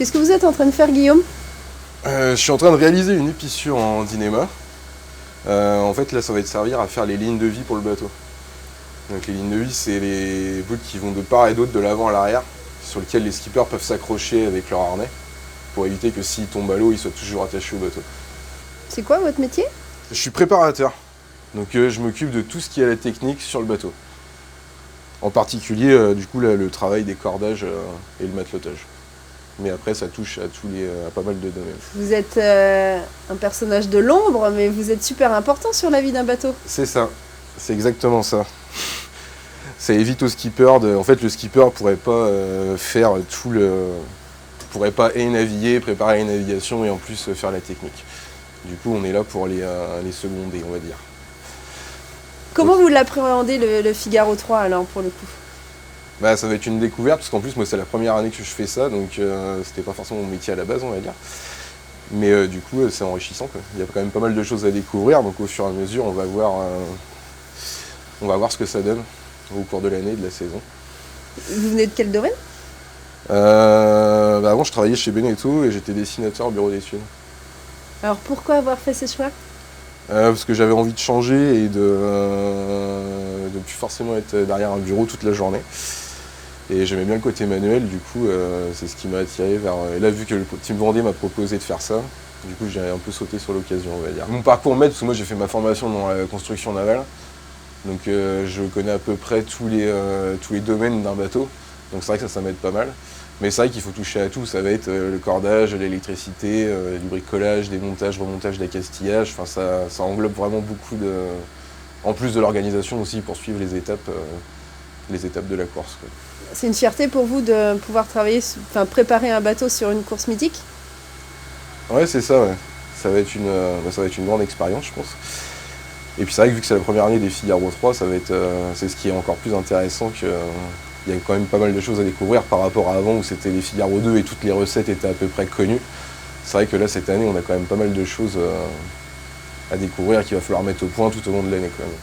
Qu'est-ce que vous êtes en train de faire, Guillaume? Je suis en train de réaliser une épissure en Dynéma. En fait, là, ça va te servir à faire les lignes de vie pour le bateau. Donc les lignes de vie, c'est les bouts qui vont de part et d'autre, de l'avant à l'arrière, sur lesquels les skippers peuvent s'accrocher avec leur harnais, pour éviter que s'ils tombent à l'eau, ils soient toujours attachés au bateau. C'est quoi votre métier? Je suis préparateur, donc je m'occupe de tout ce qui est la technique sur le bateau. En particulier, du coup, là, le travail des cordages et le matelotage. Mais après, ça touche à pas mal de domaines. Vous êtes un personnage de l'ombre, mais vous êtes super important sur la vie d'un bateau. C'est ça, c'est exactement ça. Ça évite au skipper En fait, le skipper pourrait pas faire pourrait pas naviguer, préparer les navigations et en plus faire la technique. Du coup, on est là pour les seconder, on va dire. Comment vous l'appréhendez le Figaro 3 alors pour le coup? Bah, ça va être une découverte, parce qu'en plus, moi, c'est la première année que je fais ça, donc c'était pas forcément mon métier à la base, on va dire. Mais du coup, c'est enrichissant, quoi. Il y a quand même pas mal de choses à découvrir, donc au fur et à mesure, on va voir ce que ça donne au cours de l'année, de la saison. Vous venez de quel domaine? Avant, je travaillais chez Beneteau et j'étais dessinateur au bureau d'études. Alors pourquoi avoir fait ce choix? Parce que j'avais envie de changer et de plus forcément être derrière un bureau toute la journée. Et j'aimais bien le côté manuel, du coup, c'est ce qui m'a attiré vers... Et là, vu que le Team Vendée m'a proposé de faire ça, du coup, j'ai un peu sauté sur l'occasion, on va dire. Mon parcours m'aide, parce que moi, j'ai fait ma formation dans la construction navale. Donc, je connais à peu près tous les domaines d'un bateau. Donc, c'est vrai que ça m'aide pas mal. Mais c'est vrai qu'il faut toucher à tout. Ça va être le cordage, l'électricité, du bricolage, des montages, remontages, d'accastillage. Enfin, ça englobe vraiment beaucoup de... En plus de l'organisation aussi, pour suivre les étapes de la course, quoi. C'est une fierté pour vous de pouvoir préparer un bateau sur une course mythique? Ouais, c'est ça, ouais. Ça va être une grande expérience, je pense. Et puis c'est vrai que vu que c'est la première année des Figaro 3, c'est ce qui est encore plus intéressant que... Il y a quand même pas mal de choses à découvrir par rapport à avant où c'était les Figaro 2 et toutes les recettes étaient à peu près connues. C'est vrai que là, cette année, on a quand même pas mal de choses à découvrir qu'il va falloir mettre au point tout au long de l'année, quand même.